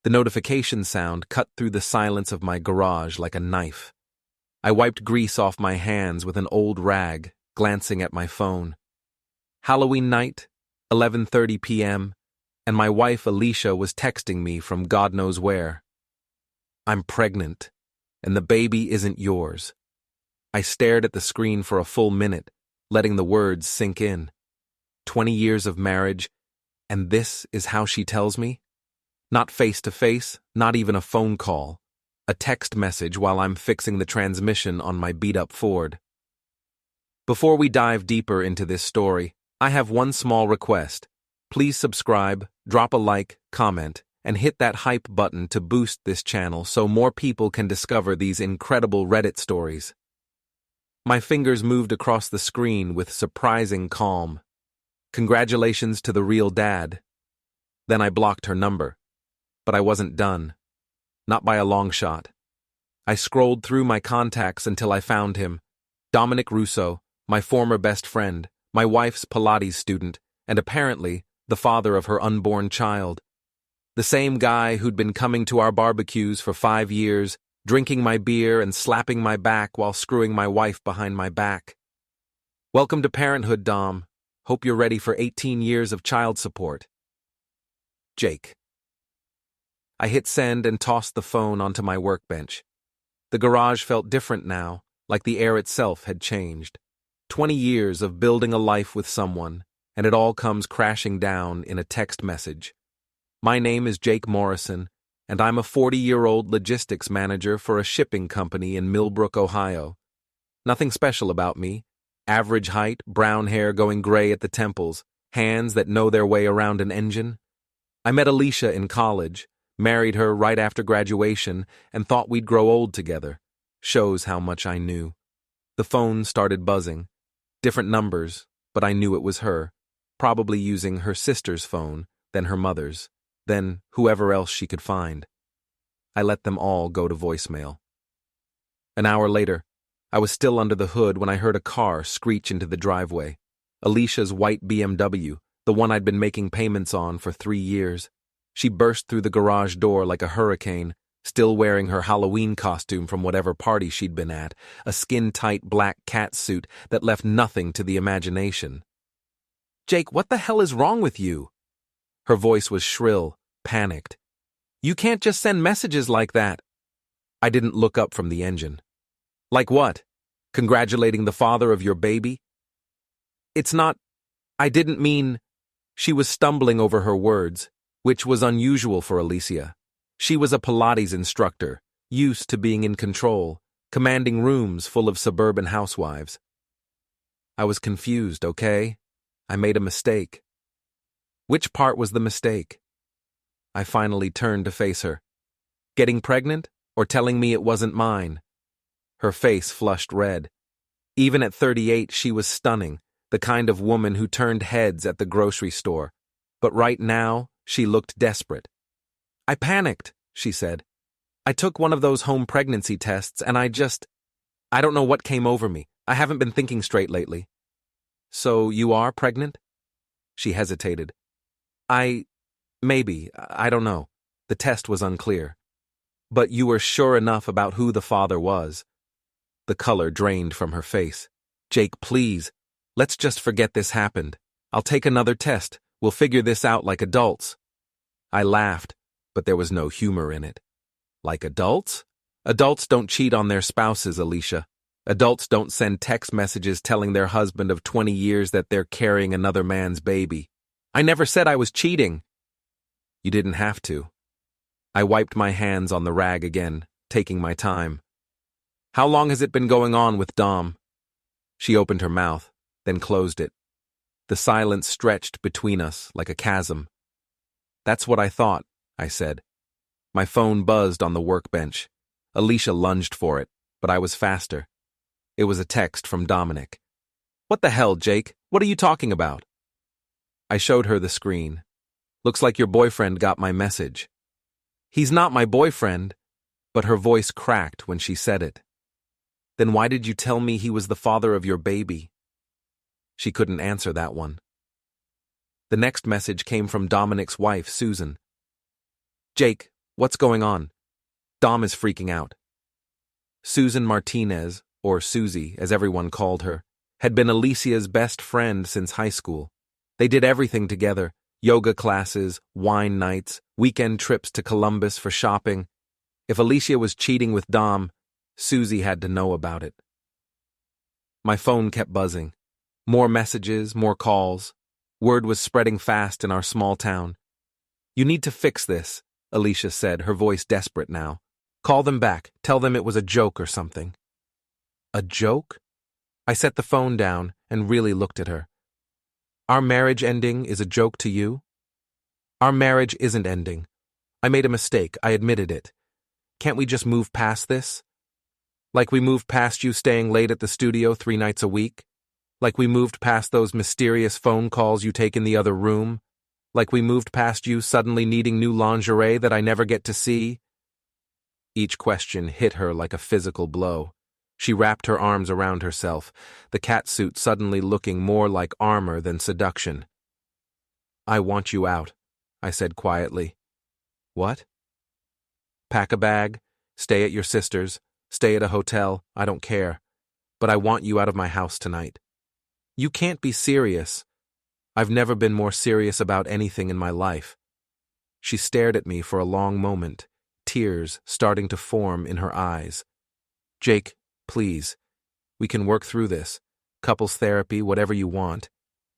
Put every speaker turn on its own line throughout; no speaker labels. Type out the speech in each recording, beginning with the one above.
The notification sound cut through the silence of my garage like a knife. I wiped grease off my hands with an old rag, glancing at my phone. Halloween night, 11:30 p.m., and my wife Alicia was texting me from God knows where. "I'm pregnant, and the baby isn't yours." I stared at the screen for a full minute, letting the words sink in. 20 years of marriage, and this is how she tells me? Not face-to-face, not even a phone call. A text message while I'm fixing the transmission on my beat-up Ford. Before we dive deeper into this story, I have one small request. Please subscribe, drop a like, comment, and hit that hype button to boost this channel so more people can discover these incredible Reddit stories. My fingers moved across the screen with surprising calm. Congratulations to the real dad. Then I blocked her number. But I wasn't done. Not by a long shot. I scrolled through my contacts until I found him. Dominic Russo, my former best friend, my wife's Pilates student, and apparently the father of her unborn child. The same guy who'd been coming to our barbecues for 5 years, drinking my beer and slapping my back while screwing my wife behind my back. "Welcome to parenthood, Dom. Hope you're ready for 18 years of child support. Jake." I hit send and tossed the phone onto my workbench. The garage felt different now, like the air itself had changed. 20 years of building a life with someone, and it all comes crashing down in a text message. My name is Jake Morrison, and I'm a 40-year-old logistics manager for a shipping company in Millbrook, Ohio. Nothing special about me. Average height, brown hair going gray at the temples, hands that know their way around an engine. I met Alicia in college, married her right after graduation, and thought we'd grow old together. Shows how much I knew. The phone started buzzing. Different numbers, but I knew it was her, probably using her sister's phone, then her mother's, then whoever else she could find. I let them all go to voicemail. An hour later, I was still under the hood when I heard a car screech into the driveway. Alicia's white BMW, the one I'd been making payments on for 3 years. She burst through the garage door like a hurricane, still wearing her Halloween costume from whatever party she'd been at, a skin-tight black cat suit that left nothing to the imagination. "Jake, what the hell is wrong with you?" Her voice was shrill, panicked. "You can't just send messages like that." I didn't look up from the engine. "Like what? Congratulating the father of your baby?" "It's not... I didn't mean..." She was stumbling over her words, which was unusual for Alicia. She was a Pilates instructor, used to being in control, commanding rooms full of suburban housewives. I was confused, okay? I made a mistake. Which part was the mistake? I finally turned to face her. Getting pregnant, or telling me it wasn't mine? Her face flushed red. Even at 38, she was stunning, the kind of woman who turned heads at the grocery store. But right now, she looked desperate. "I panicked," she said. "I took one of those home pregnancy tests and I don't know what came over me. I haven't been thinking straight lately." "So you are pregnant?" She hesitated. Maybe, I don't know. The test was unclear. "But you were sure enough about who the father was." The color drained from her face. "Jake, please, let's just forget this happened. I'll take another test. We'll figure this out like adults." I laughed, but there was no humor in it. "Like adults? Adults don't cheat on their spouses, Alicia. Adults don't send text messages telling their husband of 20 years that they're carrying another man's baby. I never said I was cheating." "You didn't have to." I wiped my hands on the rag again, taking my time. "How long has it been going on with Dom?" She opened her mouth, then closed it. The silence stretched between us like a chasm. "That's what I thought," I said. My phone buzzed on the workbench. Alicia lunged for it, but I was faster. It was a text from Dominic. "What the hell, Jake? What are you talking about?" I showed her the screen. "Looks like your boyfriend got my message." "He's not my boyfriend," but her voice cracked when she said it. "Then why did you tell me he was the father of your baby?" She couldn't answer that one. The next message came from Dominic's wife, Susan. "Jake, What's going on? Dom is freaking out. Susan Martinez, or Susie as everyone called her, had been Alicia's best friend since high school. They did everything together: yoga classes, wine nights, weekend trips to Columbus for shopping. If Alicia was cheating with Dom, Susie had to know about it. My phone kept buzzing. More messages, more calls. Word was spreading fast in our small town. "You need to fix this," Alicia said, her voice desperate now. "Call them back. Tell them it was a joke or something." A joke? I set the phone down and really looked at her. "Our marriage ending is a joke to you?" "Our marriage isn't ending. I made a mistake. I admitted it. Can't we just move past this? Like we moved past you staying late at the studio 3 nights a week? Like we moved past those mysterious phone calls you take in the other room? Like we moved past you suddenly needing new lingerie that I never get to see?" Each question hit her like a physical blow. She wrapped her arms around herself, the catsuit suddenly looking more like armor than seduction. "I want you out," I said quietly. "What?" "Pack a bag, stay at your sister's, stay at a hotel, I don't care. But I want you out of my house tonight." "You can't be serious." "I've never been more serious about anything in my life." She stared at me for a long moment, tears starting to form in her eyes. "Jake, please. We can work through this. Couples therapy, whatever you want.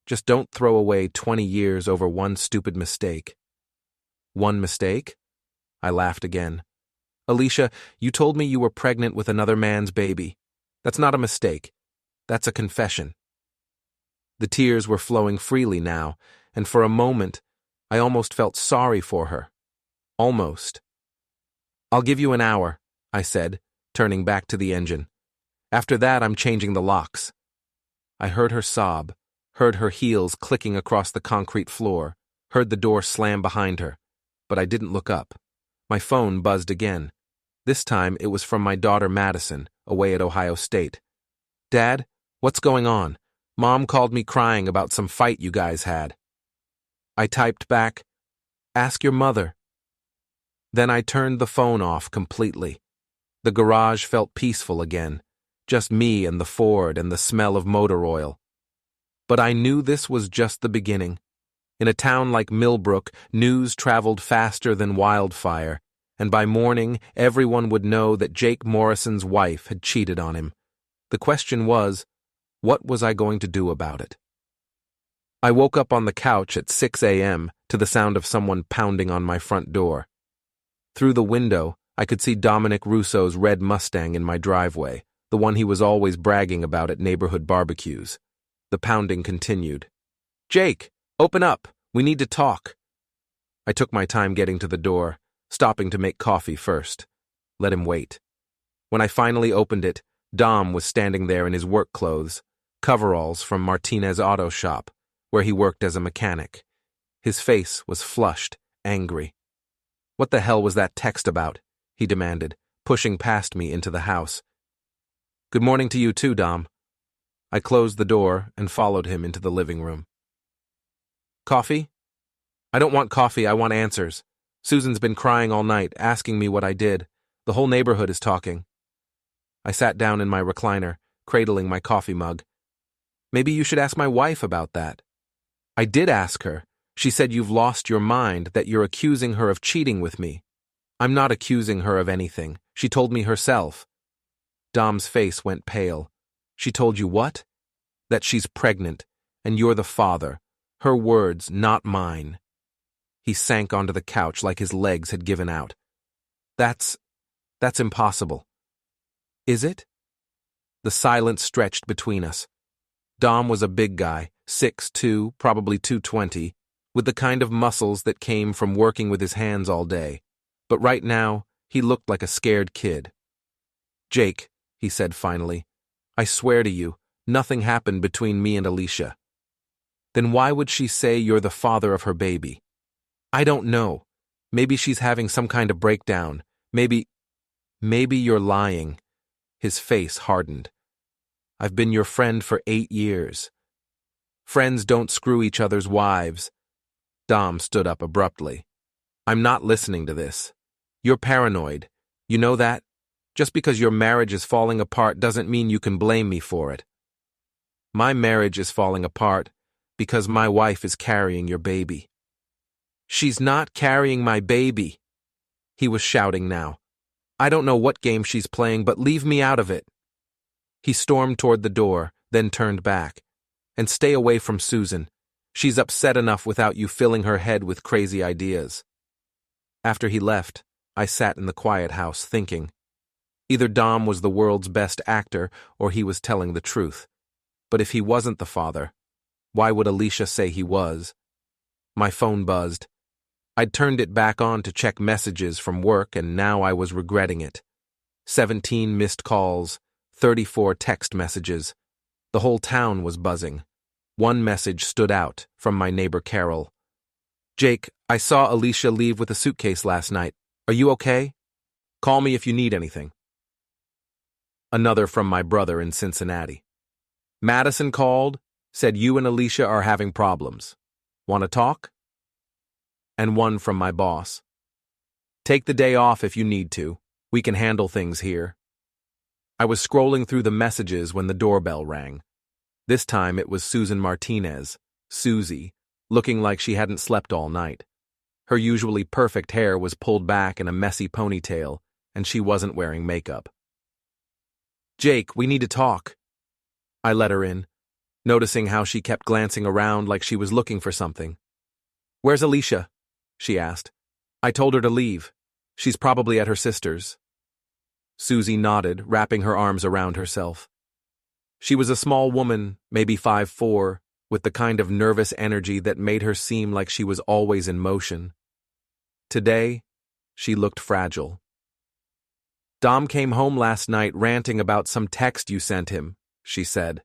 Just don't throw away 20 years over one stupid mistake." "One mistake?" I laughed again. "Alicia, you told me you were pregnant with another man's baby. That's not a mistake. That's a confession." The tears were flowing freely now, and for a moment, I almost felt sorry for her. Almost. "I'll give you an hour," I said, turning back to the engine. "After that, I'm changing the locks." I heard her sob, heard her heels clicking across the concrete floor, heard the door slam behind her, but I didn't look up. My phone buzzed again. This time, it was from my daughter Madison, away at Ohio State. "Dad, what's going on? Mom called me crying about some fight you guys had." I typed back, "Ask your mother." Then I turned the phone off completely. The garage felt peaceful again, just me and the Ford and the smell of motor oil. But I knew this was just the beginning. In a town like Millbrook, news traveled faster than wildfire, and by morning everyone would know that Jake Morrison's wife had cheated on him. The question was, what was I going to do about it? I woke up on the couch at 6 a.m. to the sound of someone pounding on my front door. Through the window, I could see Dominic Russo's red Mustang in my driveway, the one he was always bragging about at neighborhood barbecues. The pounding continued. "Jake, open up. We need to talk." I took my time getting to the door, stopping to make coffee first. Let him wait. When I finally opened it, Dom was standing there in his work clothes, coveralls from Martinez Auto Shop, where he worked as a mechanic. His face was flushed, angry. "What the hell was that text about?" he demanded, pushing past me into the house. "Good morning to you too, Dom." I closed the door and followed him into the living room. "Coffee?" "I don't want coffee, I want answers. Susan's been crying all night, asking me what I did. The whole neighborhood is talking." I sat down in my recliner, cradling my coffee mug. "Maybe you should ask my wife about that." "I did ask her. She said you've lost your mind, that you're accusing her of cheating with me." "I'm not accusing her of anything. She told me herself." Dom's face went pale. "She told you what?" "That she's pregnant, and you're the father. Her words, not mine." He sank onto the couch like his legs had given out. That's impossible." "Is it?" The silence stretched between us. Dom was a big guy, 6'2", probably 220, with the kind of muscles that came from working with his hands all day. But right now, he looked like a scared kid. "Jake," he said finally, "I swear to you, nothing happened between me and Alicia." "Then why would she say you're the father of her baby?" "I don't know. Maybe she's having some kind of breakdown. Maybe you're lying." His face hardened. "I've been your friend for 8 years. Friends don't screw each other's wives." Dom stood up abruptly. "I'm not listening to this. You're paranoid. You know that? Just because your marriage is falling apart doesn't mean you can blame me for it. My marriage is falling apart because my wife is carrying your baby. She's not carrying my baby, he was shouting now. I don't know what game she's playing, but leave me out of it. He stormed toward the door, then turned back. And stay away from Susan. She's upset enough without you filling her head with crazy ideas. After he left, I sat in the quiet house thinking. Either Dom was the world's best actor or he was telling the truth. But if he wasn't the father, why would Alicia say he was? My phone buzzed. I'd turned it back on to check messages from work, and now I was regretting it. 17 missed calls, 34 text messages. The whole town was buzzing. One message stood out from my neighbor Carol. Jake, I saw Alicia leave with a suitcase last night. Are you okay? Call me if you need anything. Another from my brother in Cincinnati. Madison called, said you and Alicia are having problems. Want to talk? And one from my boss. Take the day off if you need to. We can handle things here. I was scrolling through the messages when the doorbell rang. This time it was Susan Martinez, Susie, looking like she hadn't slept all night. Her usually perfect hair was pulled back in a messy ponytail, and she wasn't wearing makeup. Jake, we need to talk. I let her in, noticing how she kept glancing around like she was looking for something. Where's Alicia? She asked. I told her to leave. She's probably at her sister's. Susie nodded, wrapping her arms around herself. She was a small woman, maybe 5'4", with the kind of nervous energy that made her seem like she was always in motion. Today, she looked fragile. Dom came home last night ranting about some text you sent him, she said.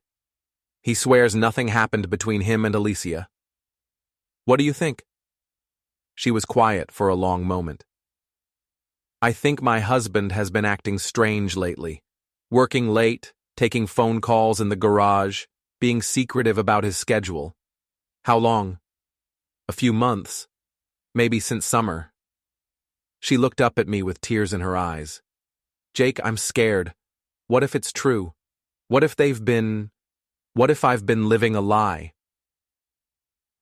He swears nothing happened between him and Alicia. What do you think? She was quiet for a long moment. I think my husband has been acting strange lately. Working late, taking phone calls in the garage, being secretive about his schedule. How long? A few months. Maybe since summer. She looked up at me with tears in her eyes. Jake, I'm scared. What if it's true? What if I've been living a lie?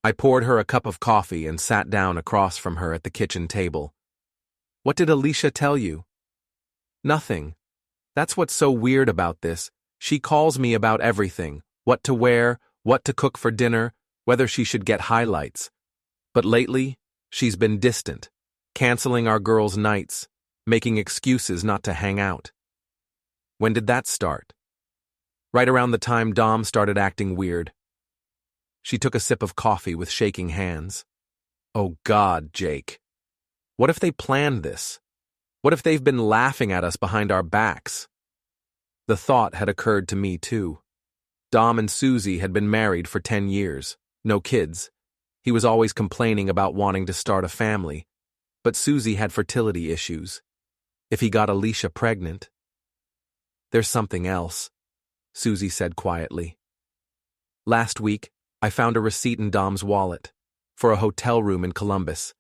I poured her a cup of coffee and sat down across from her at the kitchen table. What did Alicia tell you? Nothing. That's what's so weird about this. She calls me about everything. What to wear, what to cook for dinner, whether she should get highlights. But lately, she's been distant, canceling our girls' nights, making excuses not to hang out. When did that start? Right around the time Dom started acting weird. She took a sip of coffee with shaking hands. Oh God, Jake. What if they planned this? What if they've been laughing at us behind our backs? The thought had occurred to me too. Dom and Susie had been married for 10 years, no kids. He was always complaining about wanting to start a family, but Susie had fertility issues. If he got Alicia pregnant... There's something else, Susie said quietly. Last week, I found a receipt in Dom's wallet for a hotel room in Columbus.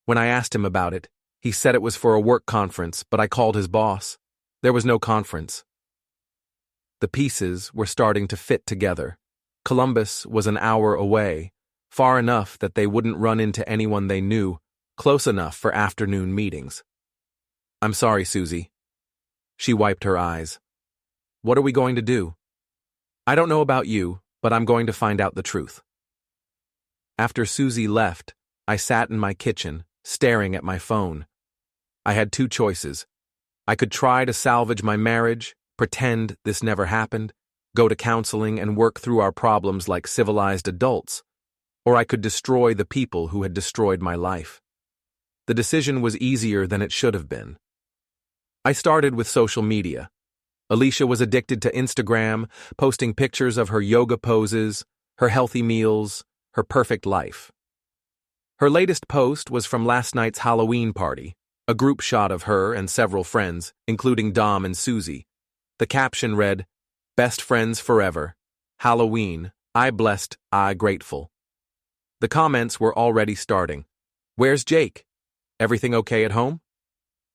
When I asked him about it, he said it was for a work conference, but I called his boss. There was no conference. The pieces were starting to fit together. Columbus was an hour away, far enough that they wouldn't run into anyone they knew, close enough for afternoon meetings. I'm sorry, Susie. She wiped her eyes. What are we going to do? I don't know about you, but I'm going to find out the truth. After Susie left, I sat in my kitchen, staring at my phone. I had two choices. I could try to salvage my marriage, pretend this never happened, go to counseling and work through our problems like civilized adults, or I could destroy the people who had destroyed my life. The decision was easier than it should have been. I started with social media. Alicia was addicted to Instagram, posting pictures of her yoga poses, her healthy meals, her perfect life. Her latest post was from last night's Halloween party, a group shot of her and several friends, including Dom and Susie. The caption read, "Best friends forever. Halloween. I blessed, I grateful." The comments were already starting. Where's Jake? Everything okay at home?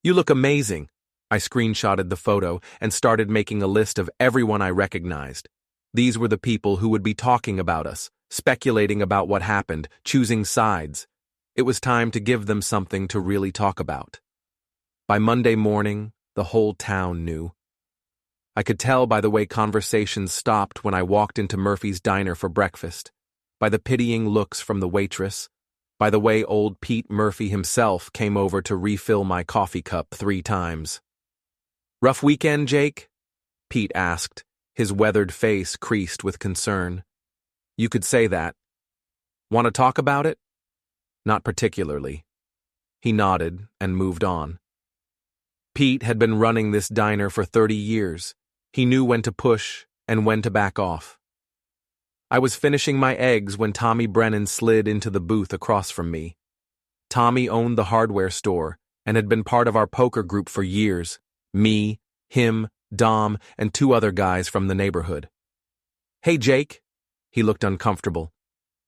You look amazing. I screenshotted the photo and started making a list of everyone I recognized. These were the people who would be talking about us, speculating about what happened, choosing sides. It was time to give them something to really talk about. By Monday morning, the whole town knew. I could tell by the way conversations stopped when I walked into Murphy's diner for breakfast, by the pitying looks from the waitress, by the way old Pete Murphy himself came over to refill my coffee cup 3 times. "Rough weekend, Jake?" Pete asked, his weathered face creased with concern. "You could say that. Want to talk about it?" "Not particularly." He nodded and moved on. Pete had been running this diner for 30 years. He knew when to push and when to back off. I was finishing my eggs when Tommy Brennan slid into the booth across from me. Tommy owned the hardware store and had been part of our poker group for years. Me, him, Dom, and 2 other guys from the neighborhood. "Hey, Jake." He looked uncomfortable.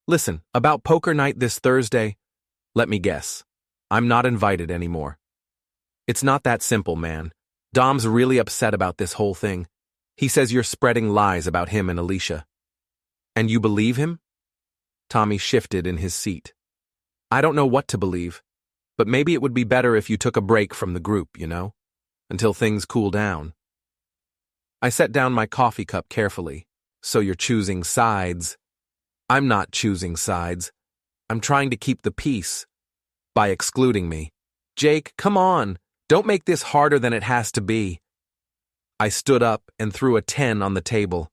"Listen, about poker night this Thursday, let me guess. I'm not invited anymore." "It's not that simple, man. Dom's really upset about this whole thing. He says you're spreading lies about him and Alicia." "And you believe him?" Tommy shifted in his seat. "I don't know what to believe, but maybe it would be better if you took a break from the group, until things cool down." I set down my coffee cup carefully. "So you're choosing sides?" "I'm not choosing sides. I'm trying to keep the peace by excluding me." "Jake, come on. Don't make this harder than it has to be." I stood up and threw a 10 on the table.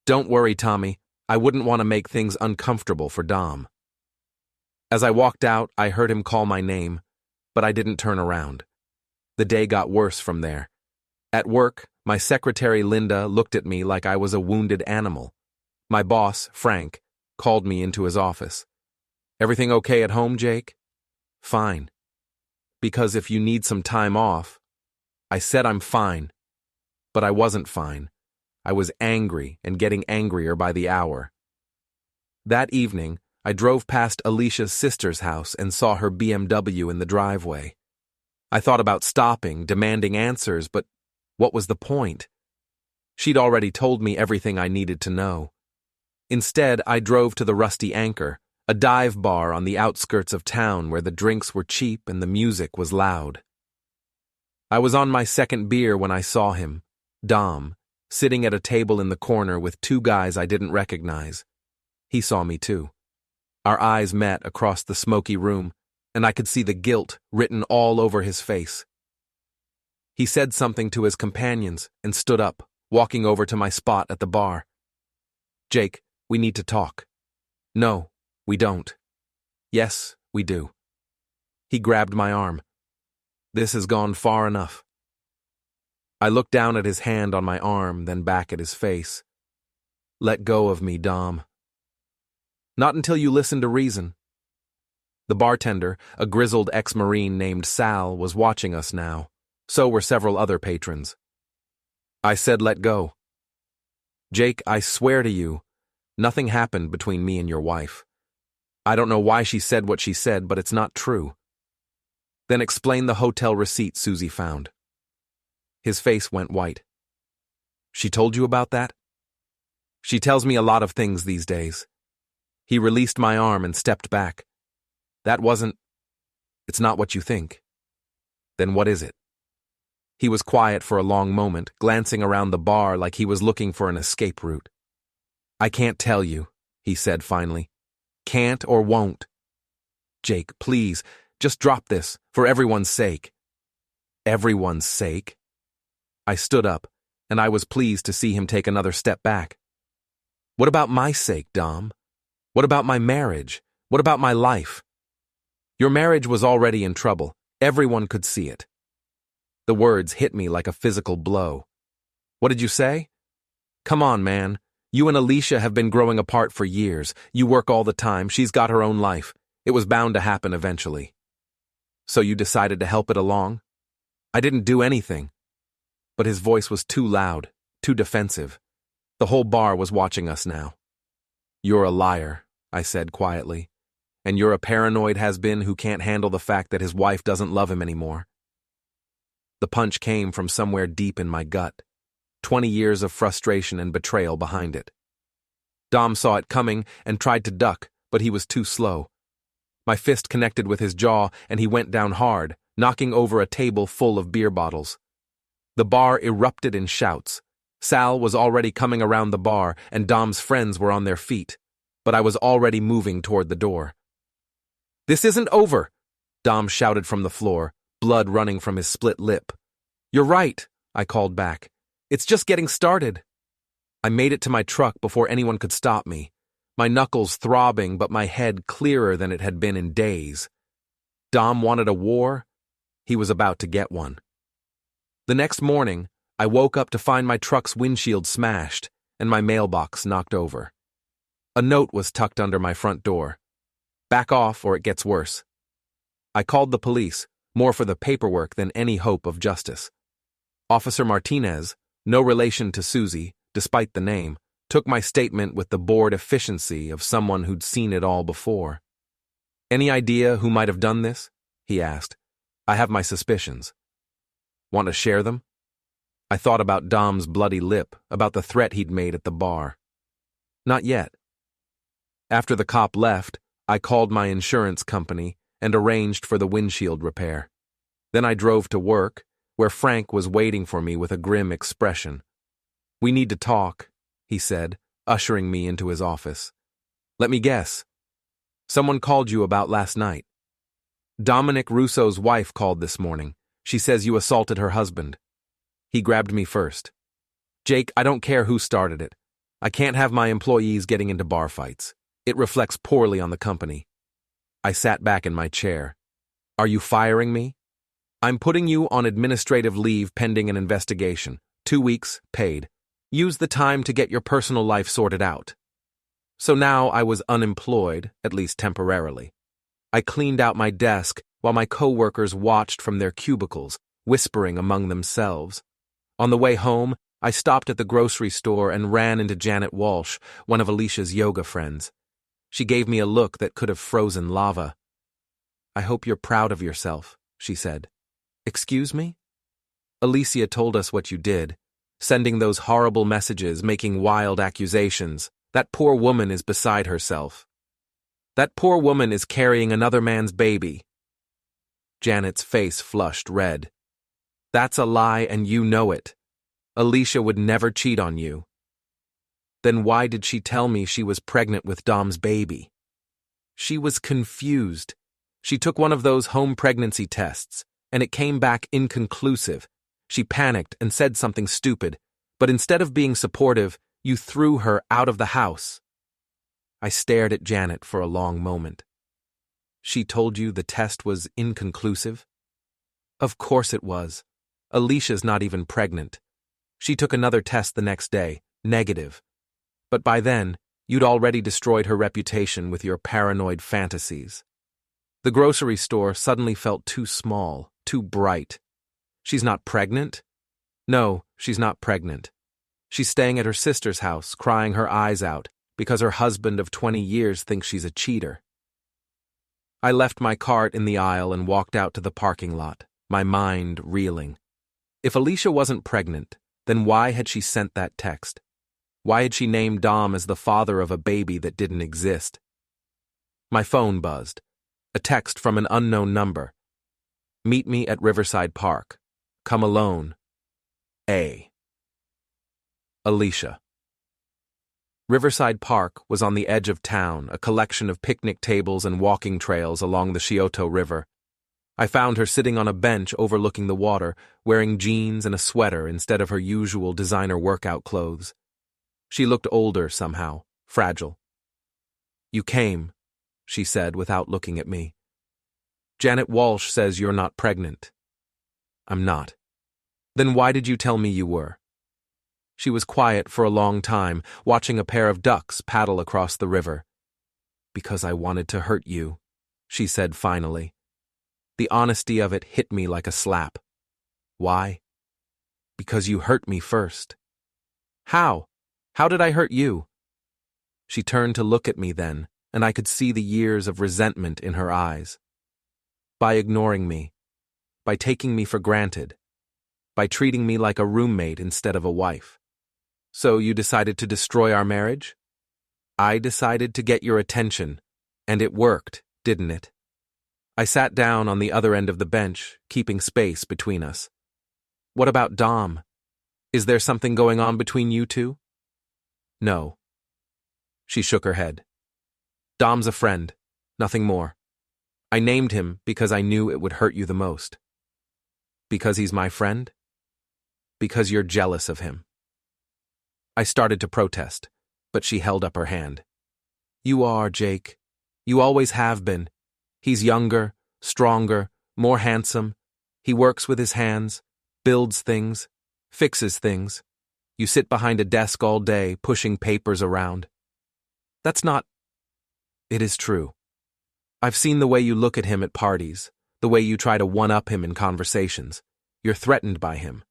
"Don't worry, Tommy. I wouldn't want to make things uncomfortable for Dom." As I walked out, I heard him call my name, but I didn't turn around. The day got worse from there. At work, my secretary Linda looked at me like I was a wounded animal. My boss, Frank, called me into his office. "Everything okay at home, Jake?" "Fine." "Because if you need some time off." I said I'm fine. But I wasn't fine. I was angry and getting angrier by the hour. That evening, I drove past Alicia's sister's house and saw her BMW in the driveway. I thought about stopping, demanding answers, but what was the point? She'd already told me everything I needed to know. Instead, I drove to the Rusty Anchor, a dive bar on the outskirts of town where the drinks were cheap and the music was loud. I was on my 2nd beer when I saw him, Dom, sitting at a table in the corner with 2 guys I didn't recognize. He saw me too. Our eyes met across the smoky room, and I could see the guilt written all over his face. He said something to his companions and stood up, walking over to my spot at the bar. "Jake, we need to talk." "No, we don't." "Yes, we do." He grabbed my arm. "This has gone far enough." I looked down at his hand on my arm, then back at his face. "Let go of me, Dom." "Not until you listen to reason." The bartender, a grizzled ex-Marine named Sal, was watching us now. So were several other patrons. I said let go. "Jake, I swear to you, nothing happened between me and your wife. I don't know why she said what she said, but it's not true." "Then explain the hotel receipt Susie found." His face went white. "She told you about that?" "She tells me a lot of things these days." He released my arm and stepped back. It's not what you think." "Then what is it?" He was quiet for a long moment, glancing around the bar like he was looking for an escape route. "I can't tell you," he said finally. "Can't or won't." "Jake, please, just drop this, for everyone's sake." "Everyone's sake?" I stood up, and I was pleased to see him take another step back. "What about my sake, Dom? What about my marriage? What about my life?" "Your marriage was already in trouble. Everyone could see it." The words hit me like a physical blow. "What did you say?" "Come on, man. You and Alicia have been growing apart for years. You work all the time. She's got her own life. It was bound to happen eventually." "So you decided to help it along?" "I didn't do anything." But his voice was too loud, too defensive. The whole bar was watching us now. "You're a liar," I said quietly. "And you're a paranoid has-been who can't handle the fact that his wife doesn't love him anymore." The punch came from somewhere deep in my gut. 20 years of frustration and betrayal behind it. Dom saw it coming and tried to duck, but he was too slow. My fist connected with his jaw, and he went down hard, knocking over a table full of beer bottles. The bar erupted in shouts. Sal was already coming around the bar, and Dom's friends were on their feet, but I was already moving toward the door. "This isn't over," Dom shouted from the floor, blood running from his split lip. "You're right," I called back. "It's just getting started." I made it to my truck before anyone could stop me, my knuckles throbbing but my head clearer than it had been in days. Dom wanted a war. He was about to get one. The next morning, I woke up to find my truck's windshield smashed and my mailbox knocked over. A note was tucked under my front door. "Back off or it gets worse." I called the police, more for the paperwork than any hope of justice. Officer Martinez, no relation to Susie, despite the name, took my statement with the bored efficiency of someone who'd seen it all before. "Any idea who might have done this?" he asked. "I have my suspicions." "Want to share them?" I thought about Dom's bloody lip, about the threat he'd made at the bar. "Not yet." After the cop left, I called my insurance company and arranged for the windshield repair. Then I drove to work, where Frank was waiting for me with a grim expression. "We need to talk," he said, ushering me into his office. "Let me guess. Someone called you about last night." "Dominic Russo's wife called this morning. She says you assaulted her husband." He grabbed me first. "Jake, I don't care who started it. I can't have my employees getting into bar fights. It reflects poorly on the company." I sat back in my chair. "Are you firing me?" "I'm putting you on administrative leave pending an investigation. 2 weeks, paid. Use the time to get your personal life sorted out." So now I was unemployed, at least temporarily. I cleaned out my desk while my coworkers watched from their cubicles, whispering among themselves. On the way home, I stopped at the grocery store and ran into Janet Walsh, one of Alicia's yoga friends. She gave me a look that could have frozen lava. "I hope you're proud of yourself," she said. "Excuse me?" "Alicia told us what you did, sending those horrible messages, making wild accusations. That poor woman is beside herself. That poor woman is carrying another man's baby." Janet's face flushed red. "That's a lie and you know it. Alicia would never cheat on you." "Then why did she tell me she was pregnant with Dom's baby?" "She was confused. She took one of those home pregnancy tests, and it came back inconclusive. She panicked and said something stupid, but instead of being supportive, you threw her out of the house." I stared at Janet for a long moment. "She told you the test was inconclusive?" "Of course it was. Alicia's not even pregnant. She took another test the next day, negative. But by then, you'd already destroyed her reputation with your paranoid fantasies." The grocery store suddenly felt too small, too bright. "She's not pregnant?" "No, she's not pregnant. She's staying at her sister's house, crying her eyes out, because her husband of 20 years thinks she's a cheater." I left my cart in the aisle and walked out to the parking lot, my mind reeling. If Alicia wasn't pregnant, then why had she sent that text? Why had she named Dom as the father of a baby that didn't exist? My phone buzzed. A text from an unknown number. "Meet me at Riverside Park. Come alone. A." Alicia. Riverside Park was on the edge of town, a collection of picnic tables and walking trails along the Scioto River. I found her sitting on a bench overlooking the water, wearing jeans and a sweater instead of her usual designer workout clothes. She looked older somehow, fragile. "You came," she said without looking at me. "Janet Walsh says you're not pregnant." "I'm not." "Then why did you tell me you were?" She was quiet for a long time, watching a pair of ducks paddle across the river. "Because I wanted to hurt you," she said finally. The honesty of it hit me like a slap. "Why?" "Because you hurt me first." "How? How did I hurt you?" She turned to look at me then, and I could see the years of resentment in her eyes. "By ignoring me. By taking me for granted. by treating me like a roommate instead of a wife. So you decided to destroy our marriage? I decided to get your attention, and it worked, didn't it? I sat down on the other end of the bench, keeping space between us. What about Dom? Is there something going on between you two? No. She shook her head. Dom's a friend, nothing more. I named him because I knew it would hurt you the most. Because he's my friend? Because you're jealous of him. I started to protest, but she held up her hand. You are, Jake. You always have been. He's younger, stronger, more handsome. He works with his hands, builds things, fixes things. You sit behind a desk all day, pushing papers around. That's not... It is true. I've seen the way you look at him at parties, the way you try to one-up him in conversations. You're threatened by him.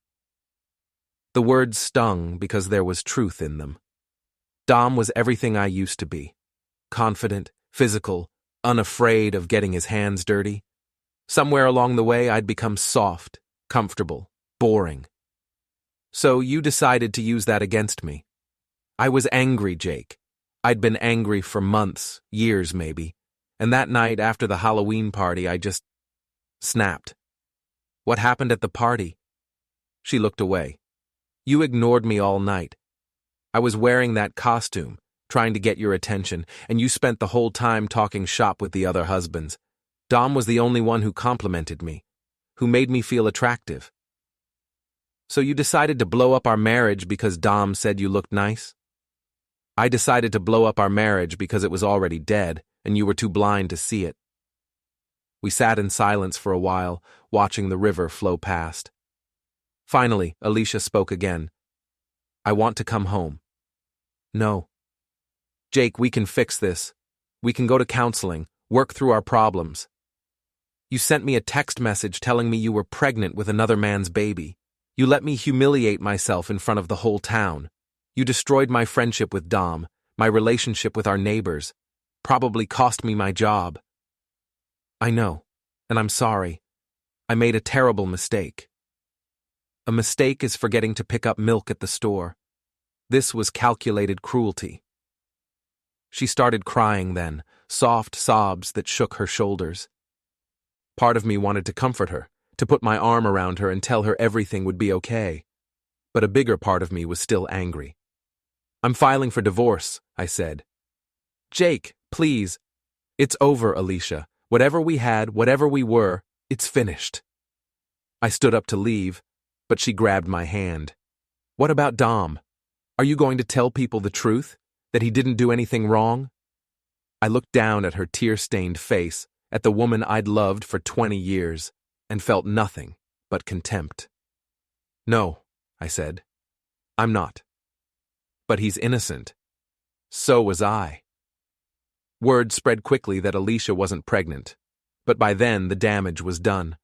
The words stung because there was truth in them. Dom was everything I used to be. Confident, physical, unafraid of getting his hands dirty. Somewhere along the way, I'd become soft, comfortable, boring. So you decided to use that against me. I was angry, Jake. I'd been angry for months, years maybe, and that night after the Halloween party, I just snapped. What happened at the party? She looked away. You ignored me all night. I was wearing that costume, trying to get your attention, and you spent the whole time talking shop with the other husbands. Dom was the only one who complimented me, who made me feel attractive. So you decided to blow up our marriage because Dom said you looked nice? I decided to blow up our marriage because it was already dead, and you were too blind to see it. We sat in silence for a while, watching the river flow past. Finally, Alicia spoke again. I want to come home. No. Jake, we can fix this. We can go to counseling, work through our problems. You sent me a text message telling me you were pregnant with another man's baby. You let me humiliate myself in front of the whole town. You destroyed my friendship with Dom, my relationship with our neighbors, probably cost me my job. I know, and I'm sorry. I made a terrible mistake. A mistake is forgetting to pick up milk at the store. This was calculated cruelty. She started crying then, soft sobs that shook her shoulders. Part of me wanted to comfort her, to put my arm around her and tell her everything would be okay. But a bigger part of me was still angry. I'm filing for divorce, I said. Jake, please. It's over, Alicia. Whatever we had, whatever we were, it's finished. I stood up to leave, but she grabbed my hand. What about Dom? Are you going to tell people the truth? That he didn't do anything wrong? I looked down at her tear-stained face, at the woman I'd loved for 20 years, and felt nothing but contempt. No, I said. I'm not. But he's innocent. So was I. Word spread quickly that Alicia wasn't pregnant, but by then the damage was done.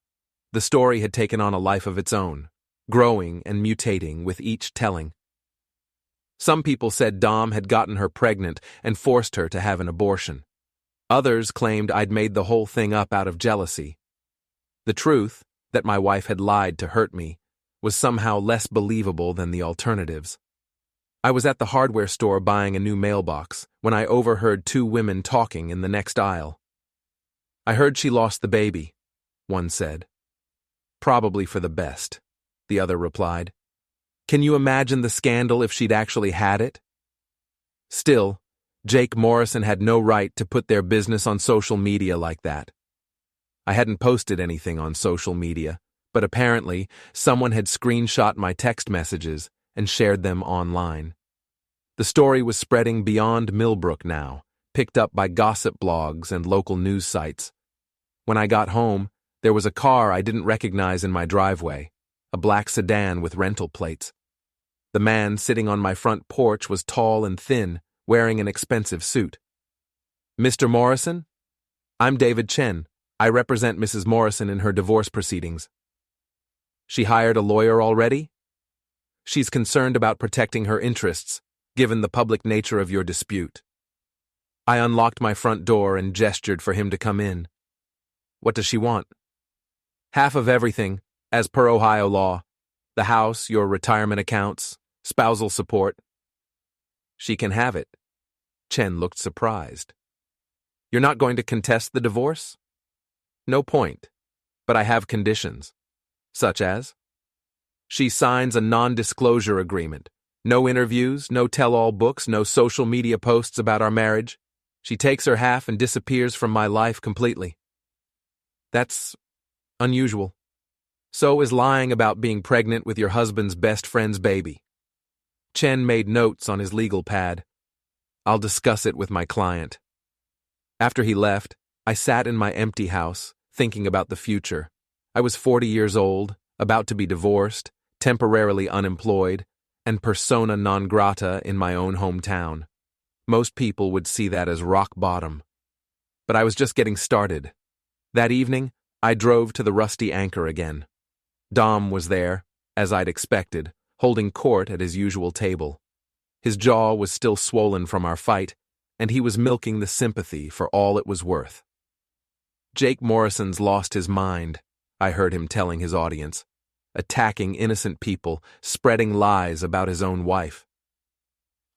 The story had taken on a life of its own, growing and mutating with each telling. Some people said Dom had gotten her pregnant and forced her to have an abortion. Others claimed I'd made the whole thing up out of jealousy. The truth, that my wife had lied to hurt me, was somehow less believable than the alternatives. I was at the hardware store buying a new mailbox when I overheard two women talking in the next aisle. I heard she lost the baby, one said. Probably for the best, the other replied. Can you imagine the scandal if she'd actually had it? Still, Jake Morrison had no right to put their business on social media like that. I hadn't posted anything on social media, but apparently someone had screenshot my text messages and shared them online. The story was spreading beyond Millbrook now, picked up by gossip blogs and local news sites. When I got home, there was a car I didn't recognize in my driveway, a black sedan with rental plates. The man sitting on my front porch was tall and thin, wearing an expensive suit. Mr. Morrison? I'm David Chen. I represent Mrs. Morrison in her divorce proceedings. She hired a lawyer already? She's concerned about protecting her interests, given the public nature of your dispute. I unlocked my front door and gestured for him to come in. What does she want? Half of everything, as per Ohio law, The house, your retirement accounts, spousal support. She can have it. Chen looked surprised. You're not going to contest the divorce? No point. But I have conditions. Such as? She signs a non-disclosure agreement. No interviews, no tell-all books, no social media posts about our marriage. She takes her half and disappears from my life completely. That's unusual. So is lying about being pregnant with your husband's best friend's baby. Chen made notes on his legal pad. I'll discuss it with my client. After he left, I sat in my empty house, thinking about the future. I was 40 years old, about to be divorced, temporarily unemployed, and persona non grata in my own hometown. Most people would see that as rock bottom. But I was just getting started. That evening, I drove to the Rusty Anchor again. Dom was there, as I'd expected, holding court at his usual table. His jaw was still swollen from our fight, and he was milking the sympathy for all it was worth. Jake Morrison's lost his mind, I heard him telling his audience, attacking innocent people, spreading lies about his own wife.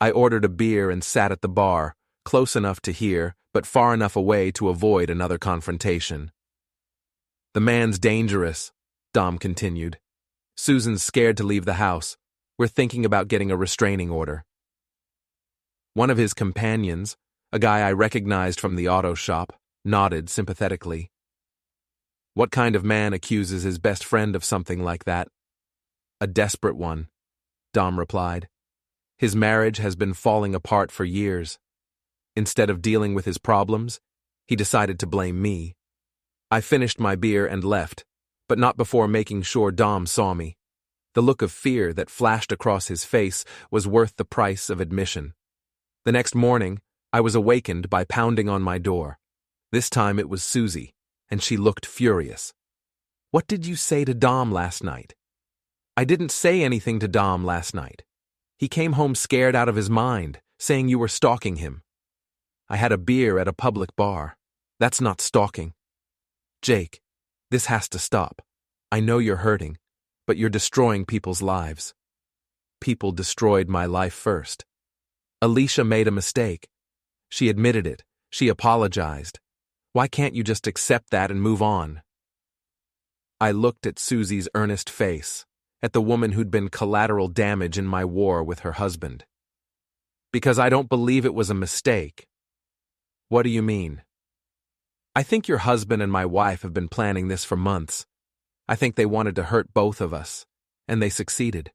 I ordered a beer and sat at the bar, close enough to hear, but far enough away to avoid another confrontation. The man's dangerous, Dom continued. Susan's scared to leave the house. We're thinking about getting a restraining order. One of his companions, a guy I recognized from the auto shop, nodded sympathetically. What kind of man accuses his best friend of something like that? A desperate one, Dom replied. His marriage has been falling apart for years. Instead of dealing with his problems, he decided to blame me. I finished my beer and left, but not before making sure Dom saw me. The look of fear that flashed across his face was worth the price of admission. The next morning, I was awakened by pounding on my door. This time it was Susie, and she looked furious. What did you say to Dom last night? I didn't say anything to Dom last night. He came home scared out of his mind, saying you were stalking him. I had a beer at a public bar. That's not stalking. Jake, this has to stop. I know you're hurting, but you're destroying people's lives. People destroyed my life first. Alicia made a mistake. She admitted it. She apologized. Why can't you just accept that and move on? I looked at Susie's earnest face, at the woman who'd been collateral damage in my war with her husband. Because I don't believe it was a mistake. What do you mean? I think your husband and my wife have been planning this for months. I think they wanted to hurt both of us, and they succeeded.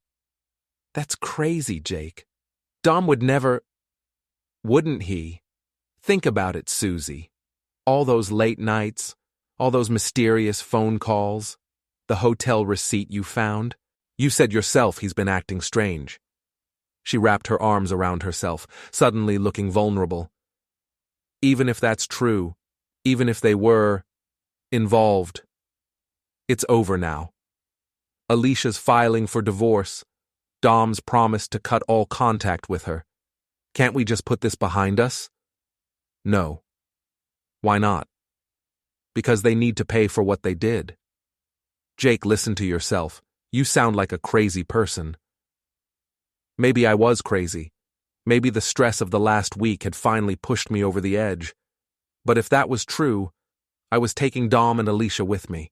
That's crazy, Jake. Dom would never... Wouldn't he? Think about it, Susie. All those late nights, all those mysterious phone calls, the hotel receipt you found. You said yourself he's been acting strange. She wrapped her arms around herself, suddenly looking vulnerable. Even if that's true, even if they were involved, it's over now. Alicia's filing for divorce. Dom's promised to cut all contact with her. Can't we just put this behind us? No. Why not? Because they need to pay for what they did. Jake, listen to yourself. You sound like a crazy person. Maybe I was crazy. Maybe the stress of the last week had finally pushed me over the edge. But if that was true, I was taking Dom and Alicia with me.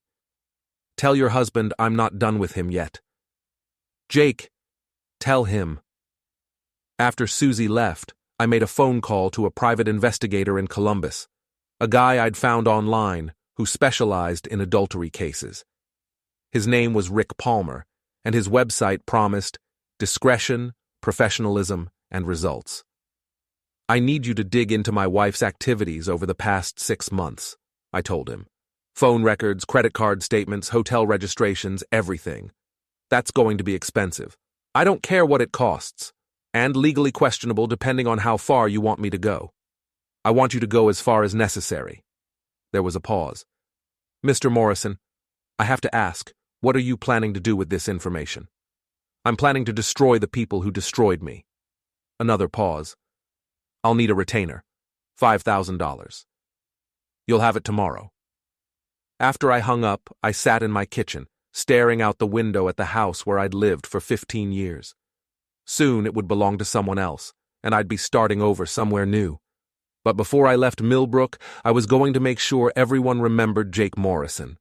Tell your husband I'm not done with him yet. Jake, tell him. After Susie left, I made a phone call to a private investigator in Columbus, a guy I'd found online who specialized in adultery cases. His name was Rick Palmer, and his website promised discretion, professionalism, and results. I need you to dig into my wife's activities over the past 6 months, I told him. Phone records, credit card statements, hotel registrations, everything. That's going to be expensive. I don't care what it costs, and legally questionable depending on how far you want me to go. I want you to go as far as necessary. There was a pause. Mr. Morrison, I have to ask, what are you planning to do with this information? I'm planning to destroy the people who destroyed me. Another pause. I'll need a retainer. $5,000. You'll have it tomorrow. After I hung up, I sat in my kitchen, staring out the window at the house where I'd lived for 15 years. Soon it would belong to someone else, and I'd be starting over somewhere new. But before I left Millbrook, I was going to make sure everyone remembered Jake Morrison.